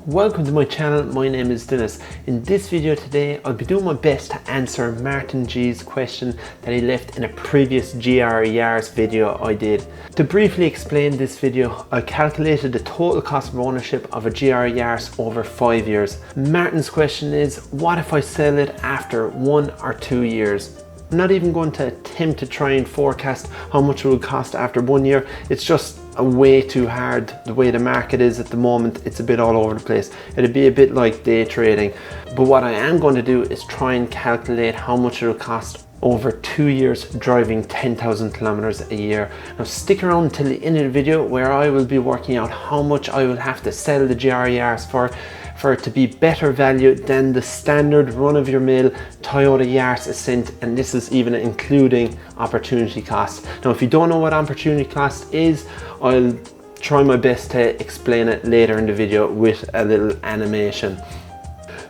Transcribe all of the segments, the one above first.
Welcome to my channel. My name is Dennis. In this video today I'll be doing my best to answer Martin G's question that he left in a previous GR Yaris video I did. To briefly explain this video, I calculated the total cost of ownership of a GR Yaris over 5 years. Martin's question is, what if I sell it after 1 or 2 years? I'm not even going to attempt to try and forecast how much it will cost after 1 year. It's just way too hard. The way the market is at the moment, it's a bit all over the place. It'd be a bit like day trading. But what I am going to do is try and calculate how much it'll cost over 2 years driving 10,000 kilometers a year. Now stick around until the end of the video where I will be working out how much I will have to sell the GR Yaris for it to be better value than the standard run-of-your-mill Toyota Yaris Ascent, and this is even including opportunity cost. Now if you don't know what opportunity cost is, I'll try my best to explain it later in the video with a little animation.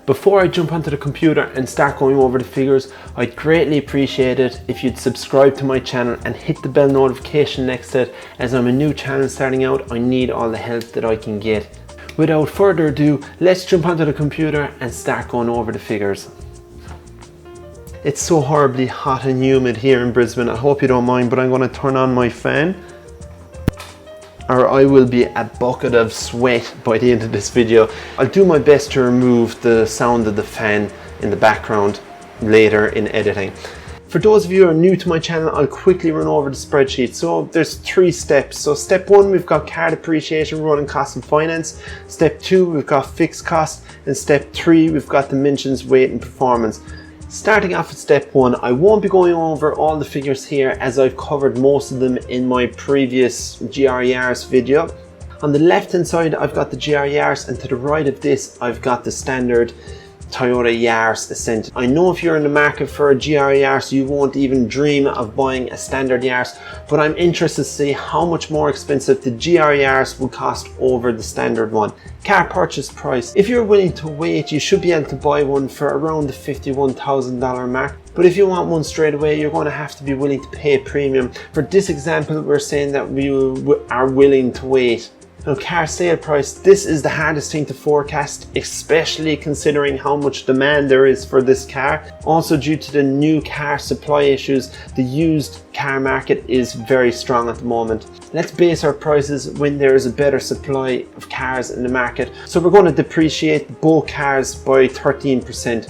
Before I jump onto the computer and start going over the figures, I'd greatly appreciate it if you'd subscribe to my channel and hit the bell notification next to it. As I'm a new channel starting out, I need all the help that I can get. Without further ado, let's jump onto the computer and start going over the figures. It's so horribly hot and humid here in Brisbane. I hope you don't mind, but I'm going to turn on my fan, or I will be a bucket of sweat by the end of this video. I'll do my best to remove the sound of the fan in the background later in editing. For those of you who are new to my channel, I'll quickly run over the spreadsheet. So there's 3 steps. So step 1, we've got car depreciation, running costs and finance. Step 2, we've got fixed costs. And step 3, we've got dimensions, weight and performance. Starting off with step 1, I won't be going over all the figures here as I've covered most of them in my previous GR Yaris video. On the left hand side, I've got the GR Yaris, and to the right of this, I've got the standard Toyota Yaris Ascent. I know if you're in the market for a GR Yaris, you won't even dream of buying a standard Yaris, but I'm interested to see how much more expensive the GR Yaris would cost over the standard one. Car purchase price. If you're willing to wait, you should be able to buy one for around the $51,000 mark. But if you want one straight away, you're going to have to be willing to pay a premium. For this example, we're saying that we are willing to wait. Now, car sale price, this is the hardest thing to forecast, especially considering how much demand there is for this car. Also, due to the new car supply issues, the used car market is very strong at the moment. Let's base our prices when there is a better supply of cars in the market. So we're going to depreciate both cars by 13%.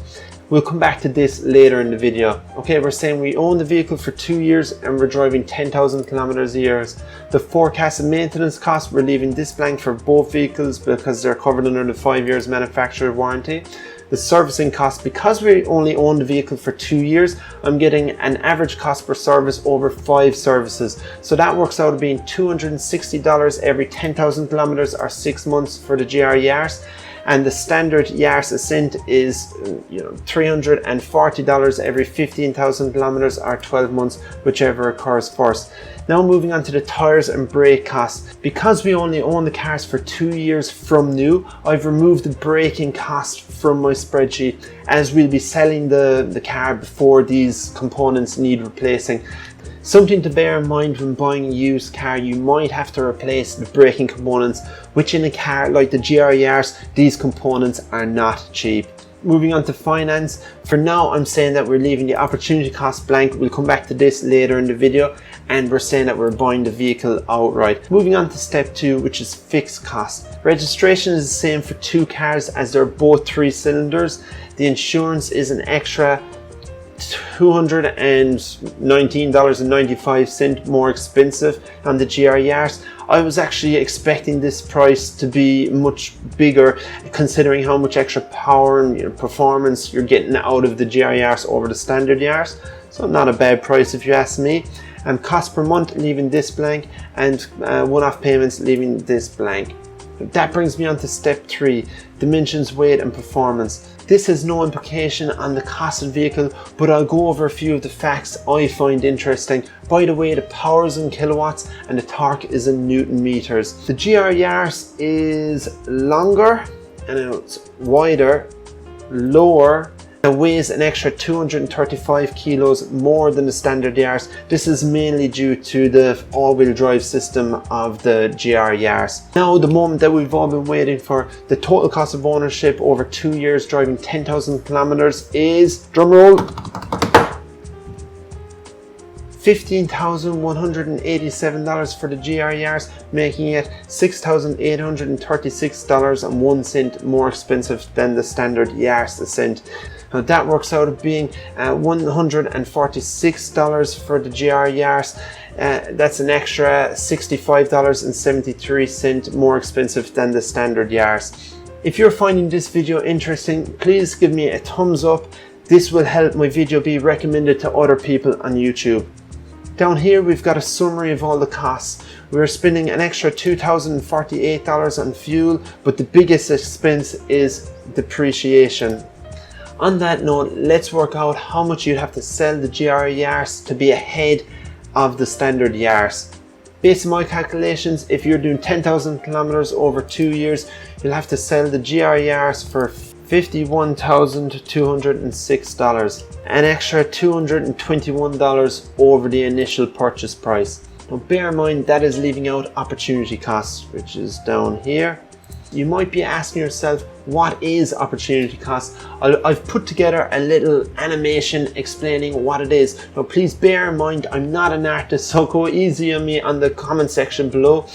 We'll come back to this later in the video. Okay, we're saying we own the vehicle for 2 years and we're driving 10,000 kilometers a year. The forecasted maintenance cost, we're leaving this blank for both vehicles because they're covered under the 5 years manufacturer warranty. The servicing cost, because we only own the vehicle for 2 years, I'm getting an average cost per service over 5 services. So that works out to being $260 every 10,000 kilometers or 6 months for the GR Yaris. And the standard Yaris Ascent is $340 every 15,000 kilometers or 12 months, whichever occurs first. Now moving on to the tires and brake costs. Because we only own the cars for 2 years from new, I've removed the braking cost from my spreadsheet, as we'll be selling the car before these components need replacing. Something to bear in mind when buying a used car, you might have to replace the braking components, which in a car like the GR Yaris, these components are not cheap. Moving on to finance, for now I'm saying that we're leaving the opportunity cost blank. We'll come back to this later in the video, and we're saying that we're buying the vehicle outright. Moving on to step 2, which is fixed cost. Registration is the same for 2 cars as they're both 3 cylinders. The insurance is an extra $219.95 more expensive on the GR Yaris. I was actually expecting this price to be much bigger, considering how much extra power and performance you're getting out of the GR Yaris over the standard Yaris. So not a bad price if you ask me. And cost per month, leaving this blank, and one-off payments, leaving this blank. That brings me on to step 3, dimensions, weight and performance. This has no implication on the cost of the vehicle, but I'll go over a few of the facts I find interesting. By the way, the power is in kilowatts and the torque is in Newton meters. The GR Yaris is longer and it's wider, lower It weighs an extra 235 kilos more than the standard Yaris. This is mainly due to the all-wheel drive system of the GR Yaris. Now, the moment that we've all been waiting for, the total cost of ownership over 2 years driving 10,000 kilometers is, drumroll, $15,187 for the GR Yaris, making it $6,836.01 more expensive than the standard Yaris Ascent. Now that works out at being $146 for the GR Yaris. That's an extra $65.73 more expensive than the standard Yaris. If you're finding this video interesting, please give me a thumbs up. This will help my video be recommended to other people on YouTube. Down here we've got a summary of all the costs. We're spending an extra $2,048 on fuel, but the biggest expense is depreciation. On that note, let's work out how much you'd have to sell the GR Yaris to be ahead of the standard Yaris. Based on my calculations, if you're doing 10,000 kilometers over 2 years, you'll have to sell the GR Yaris for $51,206, an extra $221 over the initial purchase price. Now bear in mind that is leaving out opportunity costs, which is down here. You might be asking yourself, what is opportunity cost? I've put together a little animation explaining what it is. Now please bear in mind I'm not an artist, so go easy on me on the comment section below.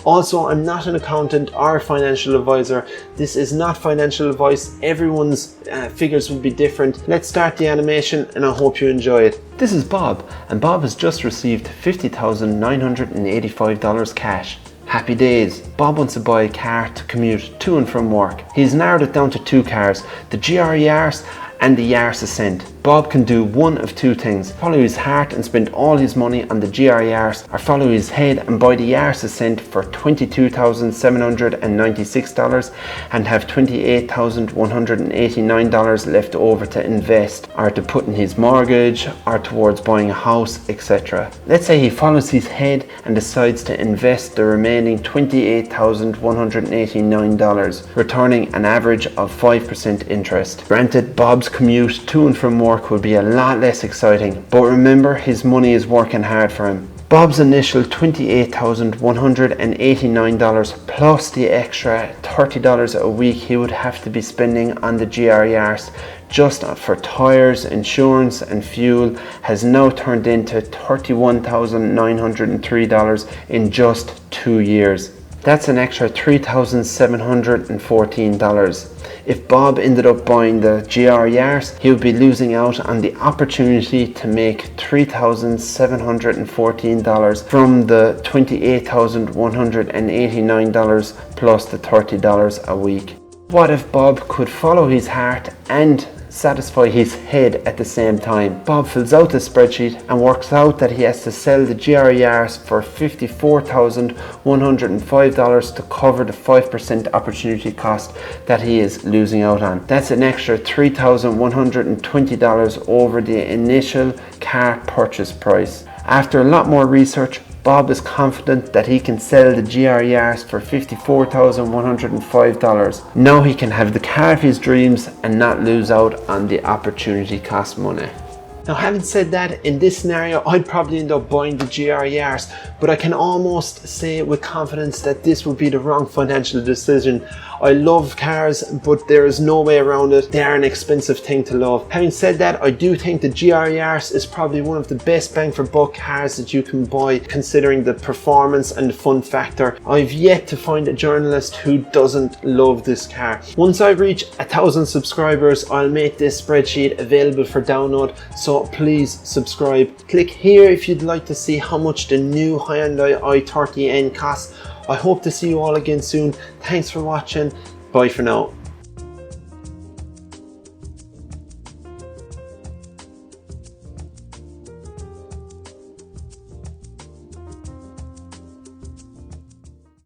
Also, I'm not an accountant or a financial advisor. This is not financial advice. Everyone's figures will be different. Let's start the animation and I hope you enjoy it. This is Bob, and Bob has just received $50,985 cash. Happy days. Bob wants to buy a car to commute to and from work. He's narrowed it down to 2 cars, the GR Yaris and the Yaris Ascent. Bob can do one of 2 things: follow his heart and spend all his money on the GR Yaris, or follow his head and buy the Yaris Ascent for $22,796 and have $28,189 left over to invest, or to put in his mortgage, or towards buying a house, etc. Let's say he follows his head and decides to invest the remaining $28,189, returning an average of 5% interest. Granted, Bob's commute to and from work would be a lot less exciting, but remember, his money is working hard for him. Bob's initial $28,189 plus the extra $30 a week he would have to be spending on the GR Yaris just for tyres, insurance and fuel has now turned into $31,903 in just 2 years. That's an extra $3,714. If Bob ended up buying the GR Yaris, he would be losing out on the opportunity to make $3,714 from the $28,189 plus the $30 a week. What if Bob could follow his heart and satisfy his head at the same time? Bob fills out the spreadsheet and works out that he has to sell the GR Yaris for $54,105 to cover the 5% opportunity cost that he is losing out on. That's an extra $3,120 over the initial car purchase price. After a lot more research, Bob is confident that he can sell the GR Yaris for $54,105. Now he can have the car of his dreams and not lose out on the opportunity cost money. Now, having said that, in this scenario, I'd probably end up buying the GR Yaris, but I can almost say with confidence that this would be the wrong financial decision. I love cars, but there is no way around it. They are an expensive thing to love. Having said that, I do think the GR Yaris is probably one of the best bang for buck cars that you can buy, considering the performance and the fun factor. I've yet to find a journalist who doesn't love this car. Once I reach 1,000 subscribers, I'll make this spreadsheet available for download, so please subscribe. Click here if you'd like to see how much the new Hyundai i30N costs. I hope to see you all again soon. Thanks for watching. Bye for now.